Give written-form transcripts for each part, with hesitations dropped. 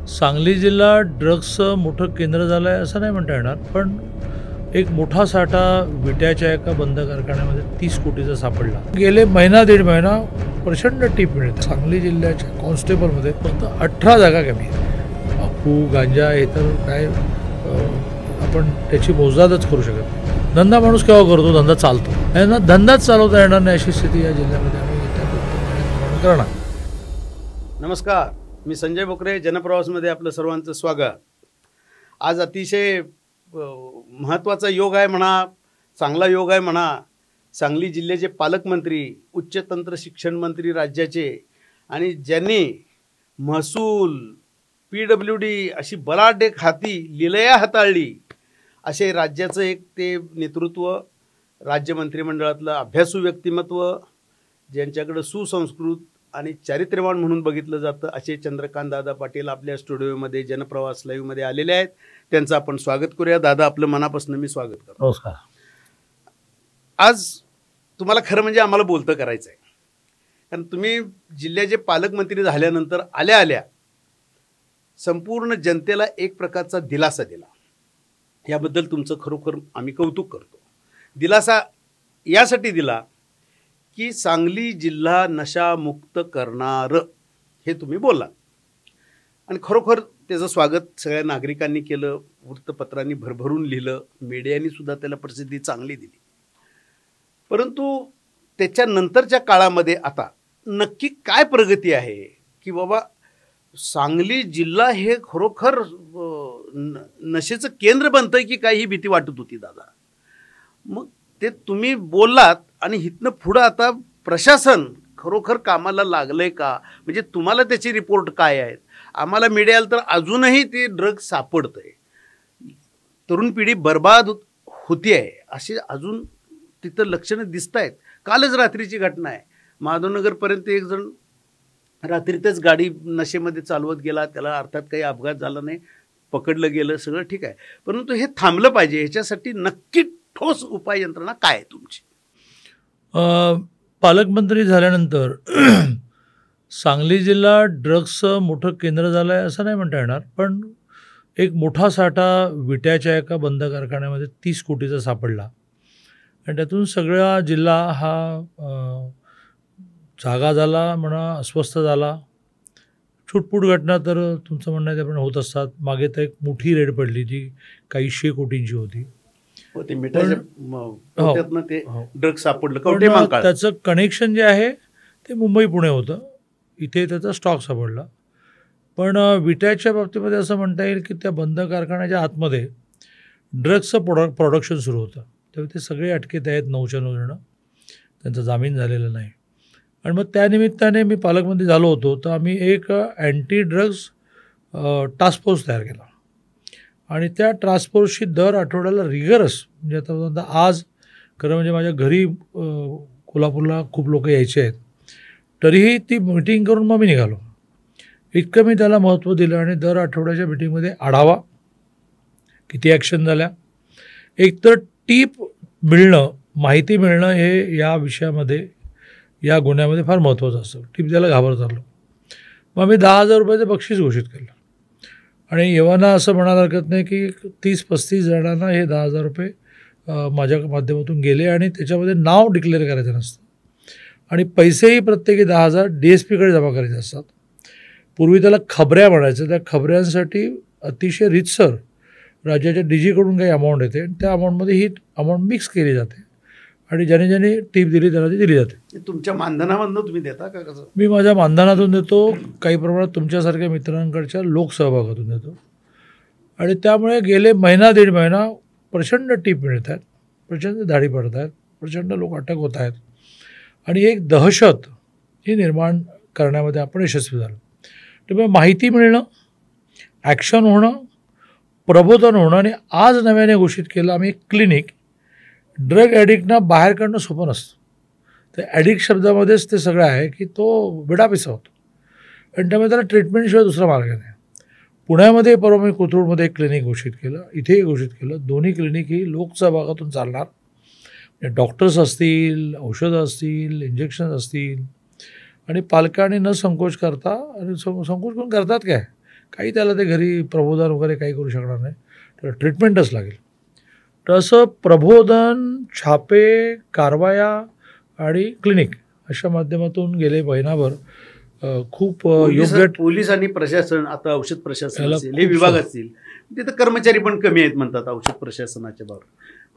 सांगली जिल्हा ड्रग्सचं मोठं केंद्र झालं आहे असं नाही म्हणता येणार, पण एक मोठा साठा विट्याच्या एका बंद कारखान्यामध्ये 30 कोटीचा सापडला. गेले महिना दीड महिना प्रचंड टीप मिळते. सांगली जिल्ह्याच्या कॉन्स्टेबलमध्ये फक्त 18 जागा कमी आहेत. अफू गांजा हे तर काय आपण त्याची मोजदादच करू शकत नाही. धंदा माणूस केव्हा करतो? धंदा चालतो. यांना धंदाच चालवता येणार नाही अशी स्थिती या जिल्ह्यामध्ये आम्ही करणार. नमस्कार, मी संजय बोकरे. जनप्रवासमध्ये आपलं सर्वांचं स्वागत. आज अतिशय महत्त्वाचा योग आहे म्हणा, चांगला योग आहे म्हणा. सांगली जिल्ह्याचे पालकमंत्री, उच्च तंत्र शिक्षण मंत्री राज्याचे, आणि ज्यांनी महसूल, PWD अशी बलाढ्य खाती लिलया हाताळली, असे राज्याचं एक ते नेतृत्व, राज्य मंत्रिमंडळातलं अभ्यासू व्यक्तिमत्व, ज्यांच्याकडं सुसंस्कृत आणि चारित्र्यवान म्हणून बघितलं जातं, असे चंद्रकांत दादा पाटील आपल्या स्टुडिओमध्ये जनप्रवास लाईव्हमध्ये आलेले आहेत. त्यांचं आपण स्वागत करूया. दादा, आपलं मनापासून मी स्वागत करतो. नमस्कार. आज तुम्हाला खरं म्हणजे आम्हाला बोलतं करायचं आहे, कारण तुम्ही जिल्ह्याचे पालकमंत्री झाल्यानंतर आल्या आल्या संपूर्ण जनतेला एक प्रकारचा दिलासा दिला. याबद्दल तुमचं खरोखर आम्ही कौतुक करतो. दिलासा यासाठी दिला की सांगली जिल्हा नशामुक्त करणार हे तुम्ही बोलला, आणि खरोखर त्याचं स्वागत सगळ्या नागरिकांनी केलं, वृत्तपत्रांनी भरभरून लिहिलं, मीडियानी सुद्धा त्याला प्रसिद्धी चांगली दिली. परंतु त्याच्यानंतरच्या काळामध्ये आता नक्की काय प्रगती आहे की बाबा सांगली जिल्हा हे खरोखर नशेचं केंद्र बनतंय की काही ही भीती वाटत होती दादा. मग ते तुम्ही बोललात, आणि इथनं पुढं आता प्रशासन खरोखर कामाला लागलंय का? म्हणजे तुम्हाला त्याचे रिपोर्ट काय आहेत? आम्हाला मीडियाला तर अजूनही ते ड्रग्ज सापडतंय, तरुण पिढी बर्बाद होती आहे अशी अजून तिथं लक्षणं दिसत आहेत. कालच रात्रीची घटना आहे, माधवनगरपर्यंत एक जण रात्रीतच गाडी नशेमध्ये चालवत गेला, त्याला अर्थात काही अपघात झाला नाही, पकडलं गेलं, सगळं ठीक आहे. परंतु हे थांबलं पाहिजे. ह्याच्यासाठी नक्की ठोस उपाय यंत्रणा काय आहे तुमची? पालकमंत्री झाल्यानंतर सांगली जिल्हा ड्रग्सचं मोठं केंद्र झालं आहे असं नाही म्हणता येणार, पण एक मोठा साठा विट्याच्या एका बंद कारखान्यामध्ये 30 कोटीचा सापडला, आणि त्यातून सगळा जिल्हा हा जागा झाला म्हणा, अस्वस्थ झाला. छुटपूट घटना तर तुमचं म्हणणं त्याप्रमाणे होत असतात. मागे तर एक मोठी रेड पडली जी काही 100 कोटींची होती. ते ड्रग सापडलं, त्याचं कनेक्शन जे आहे ते मुंबई पुणे होतं, इथे त्याचा स्टॉक सापडला. पण विट्याच्या बाबतीमध्ये असं म्हणता येईल की त्या बंद कारखान्याच्या आतमध्ये ड्रग्सचं प्रोडक्शन सुरू होतं. तेव्हा ते सगळे अटकेत आहेत, 9च्या 9 जणं. त्यांचा जामीन झालेला नाही. आणि मग त्यानिमित्ताने मी पालकमंत्री झालो होतो, तर आम्ही एक अँटी ड्रग्ज टास्क फोर्स तयार केला, आणि त्या टास्क फोर्सची दर आठवड्याला रिगरस, म्हणजे आता आज खरं म्हणजे माझ्या घरी कोल्हापूरला खूप लोक यायचे आहेत, तरीही ती मिटिंग करून मग मी निघालो. इतकं मी त्याला महत्त्व दिलं, आणि दर आठवड्याच्या मिटिंगमध्ये आढावा, किती ॲक्शन झाल्या, एकतर टीप मिळणं, माहिती मिळणं हे या विषयामध्ये, या गुन्ह्यामध्ये फार महत्त्वाचं असतं. टीप द्यायला घाबरत आलो. मग मी 10,000 रुपयाचं बक्षीस घोषित केलं, आणि येवाना असं म्हणायला हरकत नाही की 30-35 जणांना हे 10,000 रुपये माझ्या माध्यमातून गेले, आणि त्याच्यामध्ये नाव डिक्लेअर करायचं नसतं, आणि पैसेही प्रत्येकी 10,000 DSPकडे जमा करायचे असतात. पूर्वी त्याला खबऱ्या म्हणायचं. त्या खबऱ्यांसाठी अतिशय रितसर राज्याच्या DGकडून काही अमाऊंट येते, आणि त्या अमाऊंटमध्ये ही अमाऊंट मिक्स केली जाते, आणि ज्याने ज्याने टीप दिली त्याला ती दिली जाते. तुमच्या मानधनामधनं तुम्ही देता का कसं? मी माझ्या मानधनातून देतो, काही प्रमाणात तुमच्यासारख्या मित्रांकडच्या लोकसहभागातून देतो, आणि त्यामुळे गेले महिना दीड महिना प्रचंड टीप मिळत आहेत, प्रचंड धाडी पडत आहेत, प्रचंड लोक अटक होत आहेत, आणि एक दहशत ही निर्माण करण्यामध्ये आपण यशस्वी झालो. त्यामुळे माहिती मिळणं, ॲक्शन होणं, प्रबोधन होणं, आणि आज नव्याने घोषित केलं आम्ही एक क्लिनिक. ड्रग ॲडिक्टना बाहेर काढणं सोपं नसतं. तर ॲडिक्ट शब्दामध्येच ते सगळं आहे की तो विडापिसा होतो, आणि त्यामुळे त्याला ट्रीटमेंटशिवाय दुसरा मार्ग नाही. पुण्यामध्ये परवा मी कोथरूडमध्ये एक क्लिनिक घोषित केलं, इथेही घोषित केलं. दोन्ही क्लिनिक ही लोकसहभागातून चालणार. डॉक्टर्स असतील, औषधं असतील, इंजेक्शन असतील, आणि पालकांनी न संकोच करता, आणि संकोच करून करतात काय, काही त्याला ते घरी प्रबोधन वगैरे काही करू शकणार नाही, त्याला ट्रीटमेंटच लागेल. तसं प्रबोधन, छापे, कारवाया आणि क्लिनिक अशा माध्यमातून गेले महिनाभर खूप योग्य पोलीस आणि प्रशासन, आता औषध प्रशासन याला असेल, हे खूप विभाग असतील, तिथं कर्मचारी पण कमी आहेत म्हणतात औषध प्रशासनाच्या बाबतीत,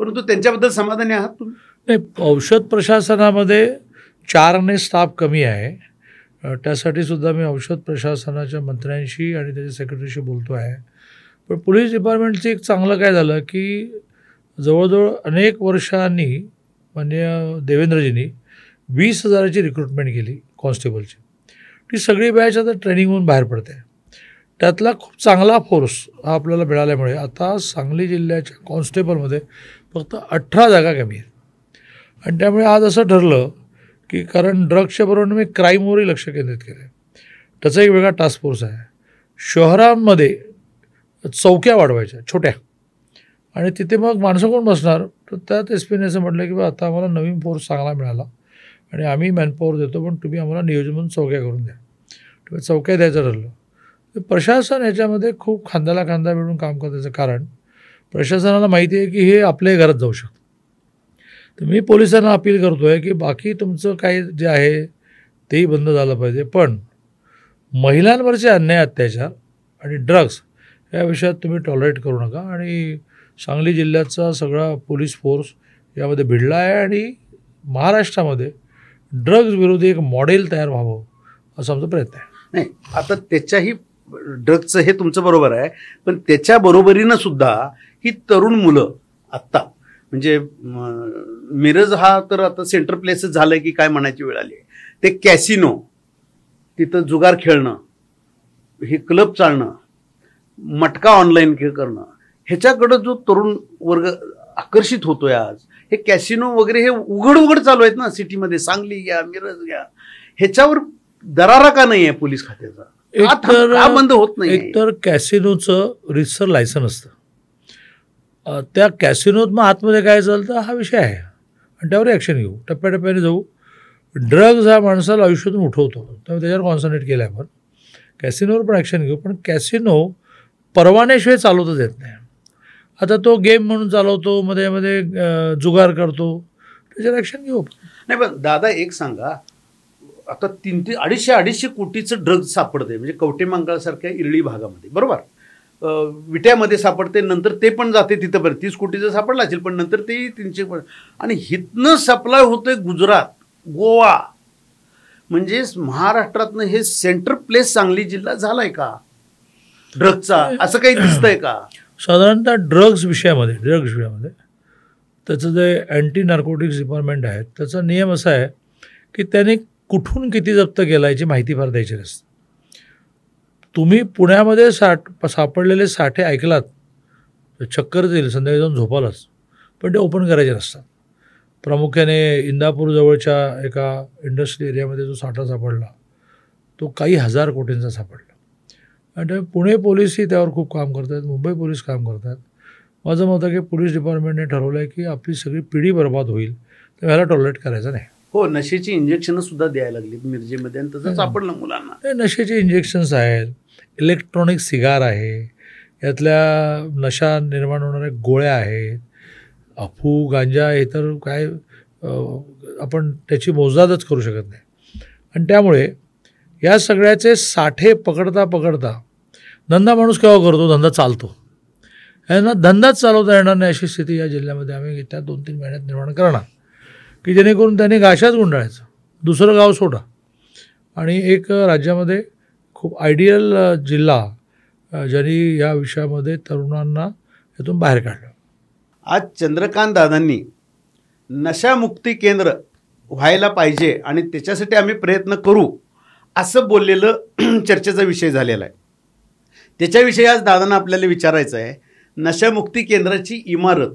परंतु त्यांच्याबद्दल समाधानी आहात तुम्ही? नाही, औषध प्रशासनामध्ये 4ने स्टाफ कमी आहे. त्यासाठी सुद्धा मी औषध प्रशासनाच्या मंत्र्यांशी आणि त्याच्या सेक्रेटरीशी बोलतो आहे. पण पोलीस डिपार्टमेंटचं एक चांगलं काय झालं की जवळजवळ अनेक वर्षांनी माननीय देवेंद्रजींनी 20,000ची रिक्रुटमेंट केली कॉन्स्टेबलची. ती सगळी बॅच आता ट्रेनिंग होऊन बाहेर पडते. त्यातला खूप चांगला फोर्स हा आपल्याला मिळाल्यामुळे आता सांगली जिल्ह्याच्या कॉन्स्टेबलमध्ये फक्त 18 जागा कमी आहेत. आणि त्यामुळे आज असं ठरलं की कारण ड्रग्सच्या बरोबर मी क्राईमवरही लक्ष केंद्रित केलं आहे. त्याचा एक वेगळा टास्क फोर्स आहे. शहरांमध्ये चौक्या वाढवायच्या छोट्या, आणि तिथे मग माणसं कोण बसणार, तर त्यात एस पीने असं म्हटलं की बा आता आम्हाला नवीन फोर्स चांगला मिळाला आणि आम्ही मॅनपॉवर देतो, पण तुम्ही आम्हाला नियोजन म्हणून चौक्या करून द्या. तुम्ही चौक्या द्यायचं ठरलं. तर प्रशासन याच्यामध्ये खूप खांद्याला खांदा मिळून काम करण्याचं कारण प्रशासनाला माहिती आहे की हे आपल्याही घरात जाऊ शकतं. तर मी पोलिसांना अपील करतो आहे की बाकी तुमचं काही जे आहे तेही बंद झालं पाहिजे, पण महिलांवरचे अन्याय, अत्याचार आणि ड्रग्स या विषयात तुम्ही टॉलरेट करू नका. आणि सांगली जिल्ह्याचा सगळा पोलीस फोर्स यामध्ये भिडला आहे आणि महाराष्ट्रामध्ये ड्रग्ज विरोधी एक मॉडेल तयार व्हावं असा आमचा प्रयत्न आहे. नाही, आता त्याच्याही ड्रग्सचं हे तुमचं बरोबर आहे, पण त्याच्या बरोबरीनं सुद्धा ही तरुण मुलं आत्ता म्हणजे मिरज हा तर आता सेंटर प्लेसच झालं की काय म्हणायची वेळ आली आहे. ते कॅसिनो, तिथं जुगार खेळणं, हे क्लब चालणं, मटका ऑनलाईन खेळ करणं, ह्याच्याकडं जो तरुण वर्ग आकर्षित होतोय आज, हे कॅसिनो वगैरे हे उघड चालू आहेत ना सिटीमध्ये, सांगली घ्या, मिरज घ्या, ह्याच्यावर दरारा का नाही आहे पोलीस खात्याचा? का बंद होत नाही? एकतर कॅसिनोचं रितसर लायसन असतं, त्या कॅसिनोत मग आतमध्ये काय चालतं हा विषय आहे आणि त्यावर ॲक्शन घेऊ, टप्प्याटप्प्याने जाऊ. ड्रग्ज हा माणसाला आयुष्यातून उठवतो, त्यामुळे त्याच्यावर कॉन्सन्ट्रेट केलं आहे. आपण कॅसिनोवर पण ॲक्शन घेऊ, पण कॅसिनो परवान्याशिवाय चालवतच येत नाही. आता तो गेम म्हणून चालवतो, मध्ये जुगार करतो, त्याच्यावर ॲक्शन घेऊ. नाही, पण दादा एक सांगा, आता 250 कोटीचं ड्रग्ज सापडते म्हणजे कवटेमंकाळसारख्या इरळी भागामध्ये, बरोबर, विट्यामध्ये सापडते, नंतर ते पण जाते तिथं, बरं 30 कोटीचं सापडलं असेल, पण नंतर ते 300, आणि हितनं सप्लाय होतोय गुजरात, गोवा, म्हणजे महाराष्ट्रातनं हे सेंटर प्लेस सांगली जिल्हा झालाय का ड्रग्जचा, असं काही दिसतंय का? साधारणतः ड्रग्ज विषयामध्ये त्याचं जे अँटी नार्कोटिक्स डिपार्टमेंट आहे त्याचा नियम असा आहे की त्याने कुठून किती जप्त केला याची माहिती फार द्यायची नसते. तुम्ही पुण्यामध्ये सापडलेले साठे ऐकलात चक्कर येईल, संध्याकाळी जाऊन झोपालाच, पण ते ओपन करायचे नसतात. प्रामुख्याने इंदापूर जवळच्या एका इंडस्ट्री एरियामध्ये जो साठा सापडला तो काही हजार कोटींचा सापडला. आणि पुणे पोलीसही त्यावर खूप काम करत आहेत, मुंबई पोलीस काम करत आहेत. माझं मत आहे की पोलीस डिपार्टमेंटने ठरवलं आहे की आपली सगळी पिढी बर्बाद होईल, तर ह्याला टॉलरेट करायचं नाही. हो, नशेची इंजेक्शनं सुद्धा द्यायला लागली मिरजेमध्ये, आणि तसं सापडलं मुलांना. हे नशेचे इंजेक्शन्स आहेत, इलेक्ट्रॉनिक सिगार आहे, यातल्या नशा निर्माण होणाऱ्या गोळ्या आहेत, अफू, गांजा, हे तर काय आपण त्याची मोजदादच करू शकत नाही. आणि त्यामुळे या सगळ्याचे साठे पकडता धंदा माणूस केव्हा करतो, धंदा चालतो. यांना धंदाच चालवता येणार नाही अशी स्थिती या जिल्ह्यामध्ये आम्ही त्या 2-3 महिन्यात निर्माण करणार, की जेणेकरून त्यांनी गाशाच गुंडाळायचं, दुसरं गाव सोडा, आणि एक राज्यामध्ये खूप आयडियल जिल्हा ज्यांनी या विषयामध्ये तरुणांना यातून बाहेर काढलं. आज चंद्रकांत दादांनी नशामुक्ती केंद्र व्हायला पाहिजे आणि त्याच्यासाठी आम्ही प्रयत्न करू असं बोललेलं चर्चेचा विषय झालेला आहे. त्याच्याविषयी आज दादांना आपल्याला विचारायचं आहे, नशामुक्ती केंद्राची इमारत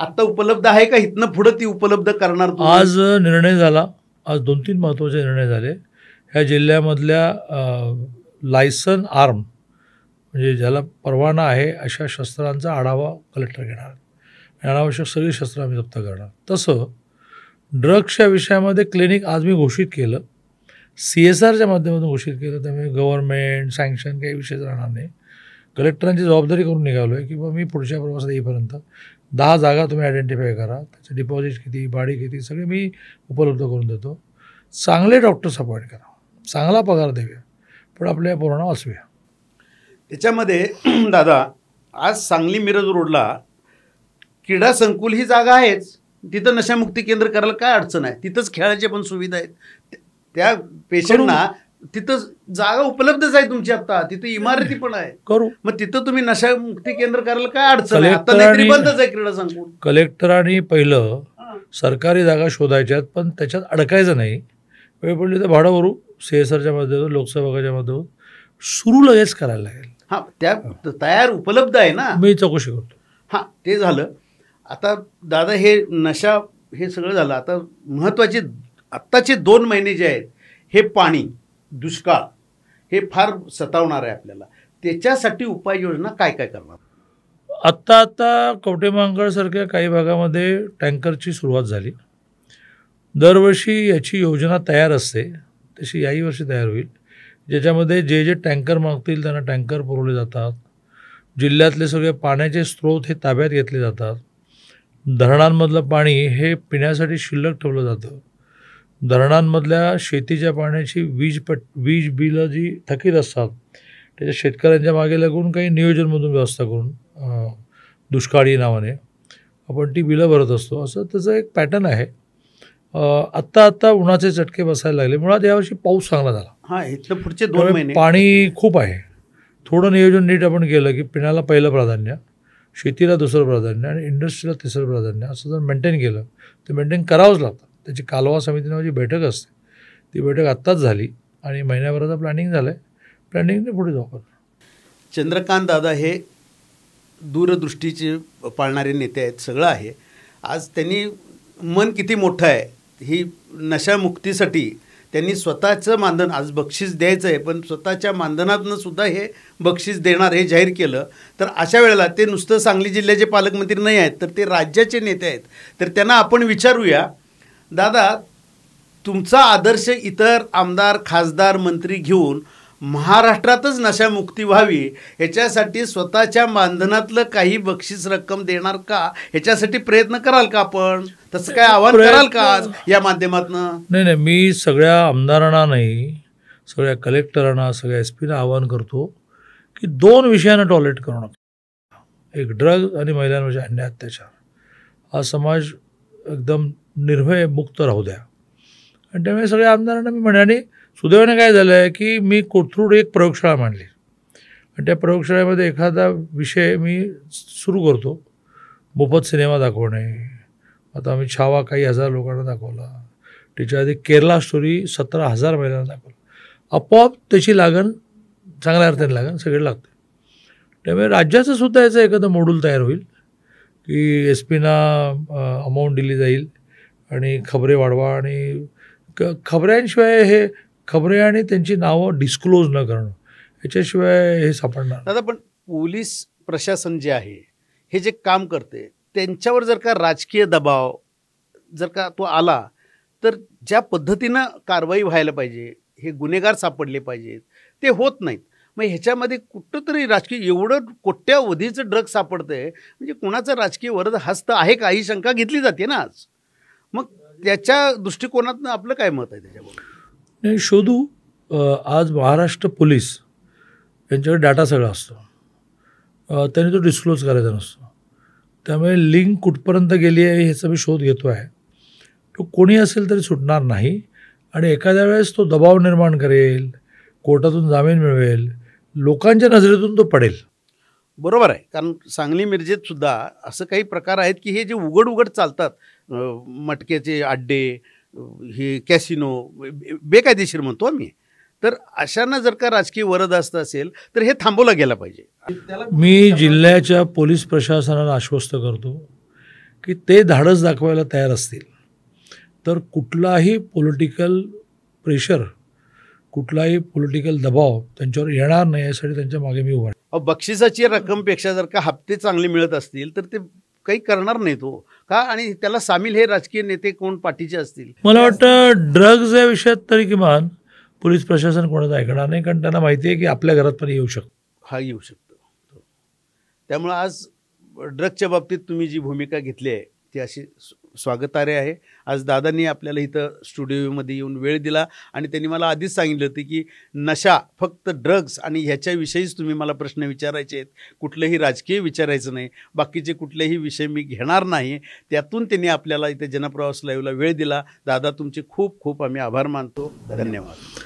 आत्ता उपलब्ध आहे का? इथनं पुढं ती उपलब्ध करणार? आज निर्णय झाला, आज 2-3 महत्त्वाचे निर्णय झाले. ह्या जिल्ह्यामधल्या लायसन आर्म म्हणजे ज्याला परवाना आहे अशा शस्त्रांचा आढावा कलेक्टर घेणार, अनावश्यक सगळी शस्त्र आम्ही जप्त करणार. तसं ड्रग्सच्या विषयामध्ये क्लिनिक आज मी घोषित केलं, CSRच्या माध्यमातून घोषित केलं, त्यामुळे गव्हर्नमेंट सँक्शन काही विषयच राहणार नाही. कलेक्टरांची जबाबदारी करून निघालो आहे की बा मी पुढच्या प्रवासात येईपर्यंत 10 जागा तुम्ही आयडेंटिफाय करा, त्याचे डिपॉझिट किती, भाडी किती, सगळे मी उपलब्ध करून देतो. चांगले डॉक्टर्स अपॉइंट करा, चांगला पगार देऊया, पण आपल्या पोरांना वाचूया. त्याच्यामध्ये दादा, आज सांगली मिरज रोडला क्रीडा संकुल ही जागा आहेच, तिथं नशामुक्ती केंद्र करायला काय अडचण आहे? तिथंच खेळायच्या पण सुविधा आहेत, त्या पेशंटना तिथं जागा उपलब्धच आहे तुमची, आता तिथं इमारती पण आहे, करू. मग तिथं तुम्ही नशामुक्ती केंद्र करायला काय अडचण आहे? आता नाहीतरी बंदच आहे क्रीडा संकुल. कलेक्टरांनी पहिलं सरकारी जागा शोधायच्यात, पण त्याच्यात अडकायचं नाही. वेळ पडली तर भाडं भरू, CSRच्या माध्यमातून, लोकसभाच्या माध्यमातून सुरू लगेच करायला लागेल. हां, त्या तयार उपलब्ध आहे ना, मी चौकशी करतो. हां, ते झालं. आता दादा, हे नशा हे सगळं झालं. आता महत्त्वाचे आत्ताचे 2 महिने जे आहेत, हे पाणी, दुष्काळ हे फार सतावणार आहे आपल्याला. त्याच्यासाठी उपाययोजना काय काय करणार? आत्ता कवठेमहांकाळसारख्या काही भागामध्ये टँकरची सुरुवात झाली. दरवर्षी याची योजना तयार असते, तशी याही वर्षी तयार होईल, ज्याच्यामध्ये जे जे टँकर मागतील त्यांना टँकर पुरवले जातात. जिल्ह्यातले सगळे पाण्याचे स्रोत हे ताब्यात घेतले जातात. धरणांमधलं पाणी हे पिण्यासाठी शिल्लक ठेवलं जातं. धरणांमधल्या शेतीच्या पाण्याची वीज बिलं जी थकीत असतात, त्याच्या शेतकऱ्यांच्या मागे लागून काही नियोजनमधून व्यवस्था करून दुष्काळी नावाने आपण ती बिलं भरत असतो. असं त्याचं एक पॅटर्न आहे. आत्ता उन्हाचे चटके बसायला लागले. मुळात यावर्षी पाऊस चांगला झाला. हां, इथलं पुढचे 2 महिने पाणी खूप आहे. थोडं नियोजन नीट आपण केलं की पिण्याला पहिलं प्राधान्य, शेतीला दुसरं प्राधान्य आणि इंडस्ट्रीला तिसरं प्राधान्य, असं जर मेंटेन केलं तर मेंटेन करावंच लागतं. त्याची कालवा समिती नावाची बैठक असते, ती बैठक आत्ताच झाली आणि महिन्याभराचं प्लॅनिंग झालं आहे. प्लॅनिंगने पुढे जाऊ आपण. चंद्रकांत दादा हे दूरदृष्टीचे पाळणारे नेते आहेत, सगळं आहे. आज त्यांनी मन किती मोठं आहे, ही नशामुक्तीसाठी त्यांनी स्वतःचं मानधन, आज बक्षीस द्यायचं आहे पण स्वतःच्या मानधनातनं सुद्धा हे बक्षीस देणार हे जाहीर केलं. तर अशा वेळेला ते नुसतं सांगली जिल्ह्याचे पालकमंत्री नाही आहेत, तर ते राज्याचे नेते आहेत. तर त्यांना आपण विचारूया, दादा, तुमचा आदर्श इतर आमदार, खासदार, मंत्री घेऊन महाराष्ट्रातच नशामुक्ती व्हावी ह्याच्यासाठी स्वतःच्या मानधनातलं काही बक्षीस रक्कम देणार का? ह्याच्यासाठी प्रयत्न कराल का आपण? तसं काय आवाहन कराल का आज या माध्यमातून? नाही, मी सगळ्या आमदारांना नाही, सगळ्या कलेक्टरांना, सगळ्या SP-ना आवाहन करतो की 2 विषयांना टॉलरेट करू नका. एक ड्रग आणि महिलांवरचे अन्याय अत्याचार. हा समाज एकदम निर्भय मुक्त राहू द्या. आणि त्यामुळे सगळ्या आमदारांना मी म्हणे, आणि सुदैवाने काय झालं आहे की मी कोथरूड एक प्रयोगशाळा मांडली आणि त्या प्रयोगशाळेमध्ये एखादा विषय मी सुरू करतो. मोफत सिनेमा दाखवणे. आता आम्ही छावा काही हजार लोकांना दाखवला. त्याच्या आधी केरला स्टोरी 17,000 महिलांना दाखवलं. आपोआप त्याची लागण, चांगल्या अर्थाने लागण सगळे लागते. त्यामुळे राज्याचं सुद्धा याचं एखादं मॉड्यूल तयार होईल की SP-ना अमाऊंट दिली जाईल आणि खबरे वाढवा. आणि खबऱ्यांशिवाय हे खबरे आणि त्यांची नावं डिस्क्लोज न करणं, याच्याशिवाय हे सापडणार. दादा, पण पोलीस प्रशासन जे आहे हे जे काम करते, त्यांच्यावर जर का राजकीय दबाव जर का तो आला तर ज्या पद्धतीनं कारवाई व्हायला पाहिजे, हे गुन्हेगार सापडले पाहिजेत, ते होत नाहीत. मग ह्याच्यामध्ये कुठंतरी राजकीय, एवढं कोट्यावधीचं ड्रग सापडतंय म्हणजे कुणाचं राजकीय वरद हस्त आहे का, ही शंका घेतली जाते ना आज. मग त्याच्या दृष्टिकोनातून आपलं काय मत आहे त्याच्यावर? नाही, शोधू. आज महाराष्ट्र पोलीस यांच्याकडे डाटा सगळा असतो, त्यांनी तो डिस्क्लोज करायचा नसतो. त्यामुळे लिंक कुठपर्यंत गेली आहे ह्याचा मी शोध घेतो आहे. तो कोणी असेल तरी सुटणार नाही आणि एखाद्या वेळेस तो दबाव निर्माण करेल, कोर्टातून जामीन मिळवेल, लोकांच्या नजरेतून तो पडेल. बरोबर आहे. कारण सांगली मिरजेत सुद्धा असं काही प्रकार आहेत की हे जे उघड चालतात, मटक्याचे अड्डे, हे कॅसिनो, बेकायदेशीर म्हणतो आम्ही, तर अशांना जर का राजकीय वरद असतं असेल तर हे थांबवलं गेलं पाहिजे. मी जिल्ह्याच्या पोलीस प्रशासनाला आश्वस्त करतो की ते धाडस दाखवायला तयार असतील तर कुठलाही पॉलिटिकल प्रेशर, कुठलाही पॉलिटिकल दबाव त्यांच्यावर येणार नाही यासाठी त्यांच्या मागे मी उभा आहे. बक्षिसाची रक्कमपेक्षा जर का हप्ते चांगले मिळत असतील तर ते काही करणार नाही तो का? आणि त्याला सामील हे राजकीय नेते कोण पाठीचे असतील? मला वाटतं ड्रग्ज या विषयात तरी किमान पोलीस प्रशासन कोणाचं ऐकणार नाही, कारण त्यांना माहिती आहे की आपल्या घरात पण येऊ शकतो. हा येऊ शकतो. त्यामुळं आज ड्रग्सच्या बाबतीत तुम्ही जी भूमिका घेतली आहे ती अशी स्वागतार्ह आहे. आज दादांनी आपल्याला इथं स्टुडिओमध्ये येऊन वेळ दिला आणि त्यांनी मला आधीच सांगितलं होतं की नशा, फक्त ड्रग्स आणि ह्याच्याविषयीच तुम्ही मला प्रश्न विचारायचे आहेत, कुठलंही राजकीय विचारायचं नाही, बाकीचे कुठलेही विषय मी घेणार नाही. त्यातून त्यांनी आपल्याला इथे जनप्रवास लाईव्हला वेळ दिला. दादा तुमचे खूप खूप आम्ही आभार मानतो. धन्यवाद.